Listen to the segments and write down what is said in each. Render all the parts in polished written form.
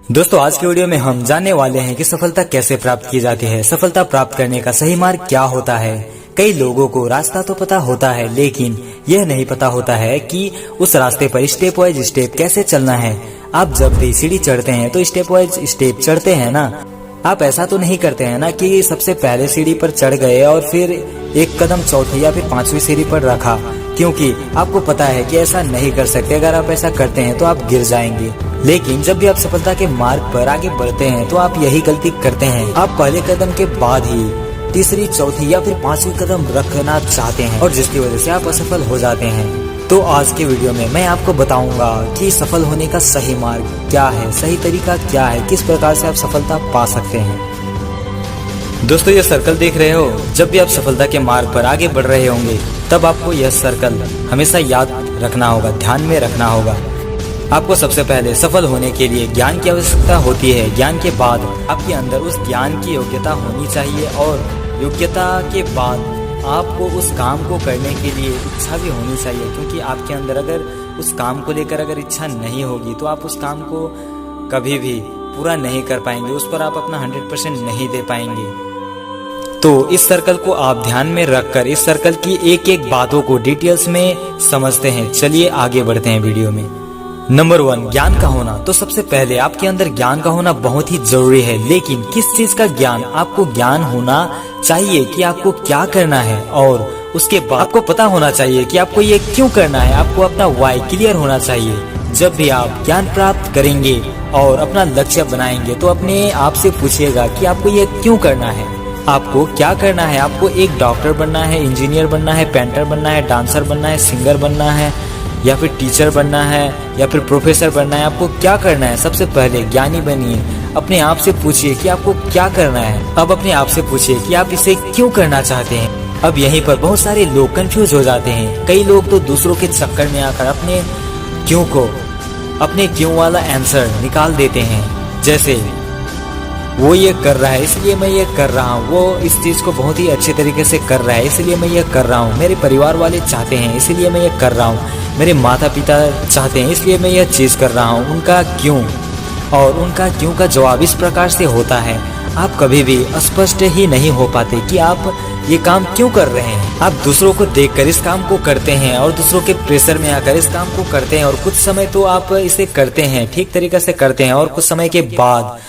दोस्तों आज के वीडियो में हम जानने वाले हैं कि सफलता कैसे प्राप्त की जाती है। सफलता प्राप्त करने का सही मार्ग क्या होता है। कई लोगों को रास्ता तो पता होता है लेकिन यह नहीं पता होता है कि उस रास्ते पर स्टेप वाइज स्टेप कैसे चलना है। आप जब भी सीढ़ी चढ़ते हैं तो स्टेप वाइज स्टेप चढ़ते हैं ना। आप ऐसा तो नहीं करते हैं ना कि सबसे पहले सीढ़ी पर चढ़ गए और फिर एक कदम चौथी या फिर पांचवी सीढ़ी पर रखा, क्योंकि आपको पता है कि ऐसा नहीं कर सकते। अगर आप ऐसा करते हैं तो आप गिर जाएंगे। लेकिन जब भी आप सफलता के मार्ग पर आगे बढ़ते हैं तो आप यही गलती करते हैं। आप पहले कदम के बाद ही तीसरी, चौथी या फिर पांचवी कदम रखना चाहते हैं और जिसकी वजह से आप असफल हो जाते हैं। तो आज के वीडियो में मैं आपको बताऊंगा कि सफल होने का सही मार्ग क्या है, सही तरीका क्या है, किस प्रकार से आप सफलता पा सकते हैं। दोस्तों ये सर्कल देख रहे हो, जब भी आप सफलता के मार्ग पर आगे बढ़ रहे होंगे तब आपको यह सर्कल हमेशा याद रखना होगा, ध्यान में रखना होगा। आपको सबसे पहले सफल होने के लिए ज्ञान की आवश्यकता होती है। ज्ञान के बाद आपके अंदर उस ज्ञान की योग्यता होनी चाहिए और योग्यता के बाद आपको उस काम को करने के लिए इच्छा भी होनी चाहिए, क्योंकि आपके अंदर अगर उस काम को लेकर अगर इच्छा नहीं होगी तो आप उस काम को कभी भी पूरा नहीं कर पाएंगे, उस पर आप अपना 100% नहीं दे पाएंगे। तो इस सर्कल को आप ध्यान में रखकर इस सर्कल की एक एक बातों को डिटेल्स में समझते हैं। चलिए आगे बढ़ते हैं वीडियो में। नंबर 1, ज्ञान का होना। तो सबसे पहले आपके अंदर ज्ञान का होना बहुत ही जरूरी है, लेकिन किस चीज का ज्ञान? आपको ज्ञान होना चाहिए कि आपको क्या करना है और उसके बाद आपको पता होना चाहिए कि आपको ये क्यों करना है। आपको अपना वाई क्लियर होना चाहिए। जब भी आप ज्ञान प्राप्त करेंगे और अपना लक्ष्य बनाएंगे तो अपने आप से पूछिएगा कि आपको ये क्यों करना है, आपको क्या करना है। आपको एक डॉक्टर बनना है, इंजीनियर बनना है, पेंटर बनना है, डांसर बनना है, सिंगर बनना है, या फिर टीचर बनना है, या फिर प्रोफेसर बनना है। आपको क्या करना है? सबसे पहले ज्ञानी बनिए। अपने आप से पूछिए कि आपको क्या करना है। अब अपने आप से पूछिए कि आप इसे क्यों करना चाहते हैं। अब यहीं पर बहुत सारे लोग कंफ्यूज हो जाते हैं। कई लोग तो दूसरों के चक्कर में आकर अपने क्यों वाला आंसर निकाल देते हैं। जैसे वो ये कर रहा है इसलिए मैं ये कर रहा हूँ, वो इस चीज को बहुत ही अच्छे तरीके से कर रहा है इसलिए मैं ये कर रहा हूँ, मेरे परिवार वाले चाहते हैं इसलिए मैं ये कर रहा हूँ, मेरे माता पिता चाहते हैं इसलिए मैं यह चीज कर रहा हूँ। उनका क्यों और उनका क्यों का जवाब इस प्रकार से होता है। आप कभी भी स्पष्ट ही नहीं हो पाते कि आप ये काम क्यों कर रहे हैं। आप दूसरों को देखकर इस काम को करते हैं और दूसरों के प्रेशर में आकर इस काम को करते हैं और कुछ समय तो आप इसे करते हैं, ठीक तरीके से करते हैं और कुछ समय के बाद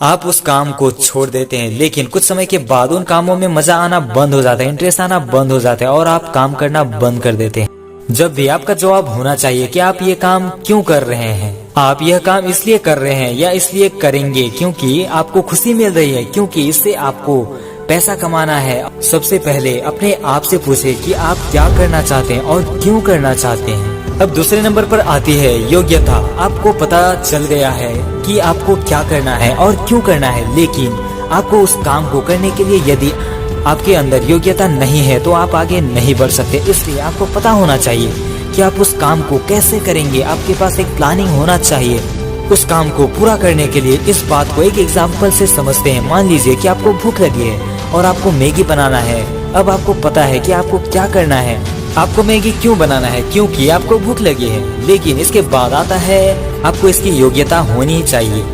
आप उस काम को छोड़ देते हैं। लेकिन कुछ समय के बाद उन कामों में मजा आना बंद हो जाता है, इंटरेस्ट आना बंद हो जाता है और आप काम करना बंद कर देते हैं। जब भी आपका जवाब होना चाहिए कि आप ये काम क्यों कर रहे हैं। आप यह काम इसलिए कर रहे हैं या इसलिए करेंगे क्योंकि आपको खुशी मिल रही है, क्योंकि इससे आपको पैसा कमाना है। सबसे पहले अपने आप से पूछे कि आप क्या करना चाहते हैं और क्यों करना चाहते हैं। अब दूसरे नंबर पर आती है योग्यता। आपको पता चल गया है कि आपको क्या करना है और क्यों करना है, लेकिन आपको उस काम को करने के लिए यदि आपके अंदर योग्यता नहीं है तो आप आगे नहीं बढ़ सकते। इसलिए आपको पता होना चाहिए कि आप उस काम को कैसे करेंगे। आपके पास एक प्लानिंग होना चाहिए उस काम को पूरा करने के लिए। इस बात को एक एग्जाम्पल से समझते हैं। मान लीजिए कि आपको भूख लगी है और आपको मैगी बनाना है। अब आपको पता है कि आपको क्या करना है। आपको मैगी क्यों बनाना है? क्योंकि आपको भूख लगी है। लेकिन इसके बाद आता है आपको इसकी योग्यता होनी चाहिए,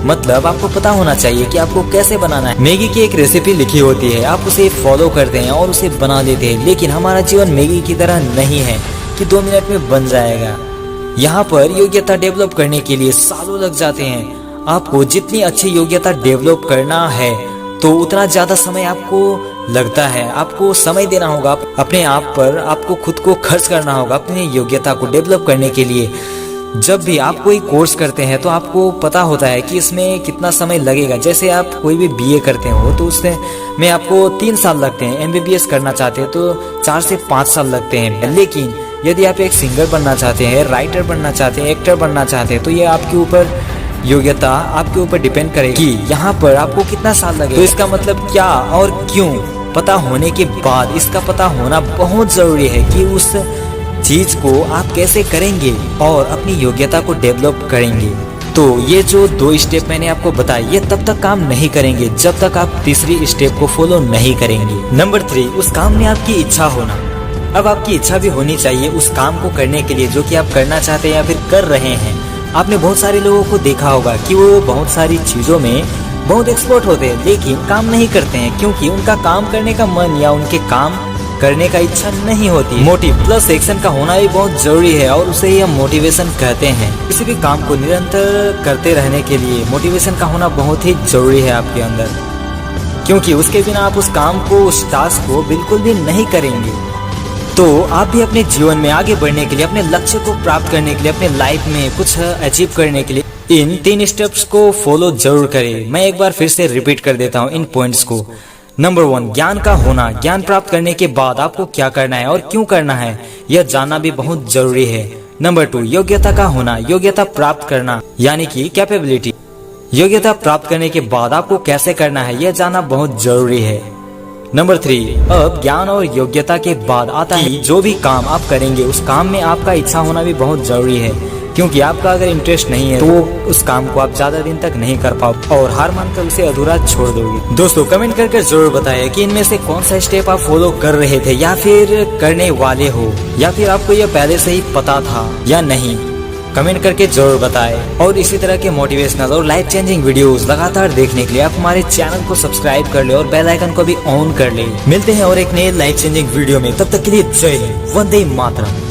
मतलब आपको पता होना चाहिए कि आपको कैसे बनाना है। मैगी की एक रेसिपी लिखी होती है, आप उसे फॉलो करते हैं और उसे बना लेते हैं। लेकिन हमारा जीवन मैगी की तरह नहीं है कि 2 मिनट में बन जाएगा। यहाँ पर योग्यता डेवलप करने के लिए सालों लग जाते हैं। आपको जितनी अच्छी योग्यता डेवलप करना है तो उतना ज्यादा समय आपको लगता है। आपको समय देना होगा अपने आप पर, आपको खुद को खर्च करना होगा अपनी योग्यता को डेवलप करने के लिए। जब भी आप कोई कोर्स करते हैं तो आपको पता होता है कि इसमें कितना समय लगेगा। जैसे आप कोई भी बीए करते हो तो उसमें आपको 3 साल लगते हैं। एमबीबीएस करना चाहते हैं तो 4 से 5 साल लगते हैं। लेकिन यदि आप एक सिंगर बनना चाहते हैं, राइटर बनना चाहते हैं, एक्टर बनना चाहते हैं तो ये आपके ऊपर योग्यता आपके ऊपर डिपेंड करेगी यहाँ पर आपको कितना साल लगेगा। तो इसका मतलब क्या और क्यों पता होने के बाद इसका पता होना बहुत जरूरी है कि उस चीज को आप कैसे करेंगे और अपनी योग्यता को डेवलप करेंगे। तो ये जो 2 स्टेप मैंने आपको बताए ये तब तक काम नहीं करेंगे जब तक आप तीसरी स्टेप को फॉलो नहीं करेंगे। नंबर 3, उस काम में आपकी इच्छा होना। अब आपकी इच्छा भी होनी चाहिए उस काम को करने के लिए जो कि आप करना चाहते हैं या फिर कर रहे हैं। आपने बहुत सारे लोगों को देखा होगा कि वो बहुत सारी चीजों में बहुत एक्सपर्ट होते हैं लेकिन काम नहीं करते हैं क्योंकि उनका काम करने का मन या उनके काम करने का इच्छा नहीं होती। मोटिव प्लस एक्शन का होना भी बहुत जरूरी है और उसे ही हम मोटिवेशन कहते हैं। किसी भी काम को निरंतर करते रहने के लिए मोटिवेशन का होना बहुत ही जरूरी है आपके अंदर, क्योंकि उसके बिना आप उस काम को, उस टास्क को बिल्कुल भी नहीं करेंगे। तो आप भी अपने जीवन में आगे बढ़ने के लिए, अपने लक्ष्य को प्राप्त करने के लिए, अपने लाइफ में कुछ अचीव करने के लिए इन 3 स्टेप्स को फॉलो जरूर करें। मैं एक बार फिर से रिपीट कर देता हूँ इन पॉइंट्स को। नंबर 1, ज्ञान का होना। ज्ञान प्राप्त करने के बाद आपको क्या करना है और क्यों करना है यह जानना भी बहुत जरूरी है। नंबर 2, योग्यता का होना। योग्यता प्राप्त करना यानी कि कैपेबिलिटी। योग्यता प्राप्त करने के बाद आपको कैसे करना है यह जानना बहुत जरूरी है। नंबर 3, अब ज्ञान और योग्यता के बाद आता है जो भी काम आप करेंगे उस काम में आपका इच्छा होना भी बहुत जरूरी है, क्योंकि आपका अगर इंटरेस्ट नहीं है तो उस काम को आप ज्यादा दिन तक नहीं कर पाओ और हार मानकर उसे अधूरा छोड़ दोगे। दोस्तों कमेंट करके जरूर बताएं कि इनमें से कौन सा स्टेप आप फॉलो कर रहे थे या फिर करने वाले हो, या फिर आपको यह पहले से ही पता था या नहीं। कमेंट करके जरूर बताएं। और इसी तरह के मोटिवेशनल और लाइफ चेंजिंग वीडियोस लगातार देखने के लिए आप हमारे चैनल को सब्सक्राइब कर ले और बेल आइकन को भी ऑन कर ले। मिलते हैं और एक नए लाइफ चेंजिंग वीडियो में, तब तक के लिए जय हिंद, वंदे मातरम।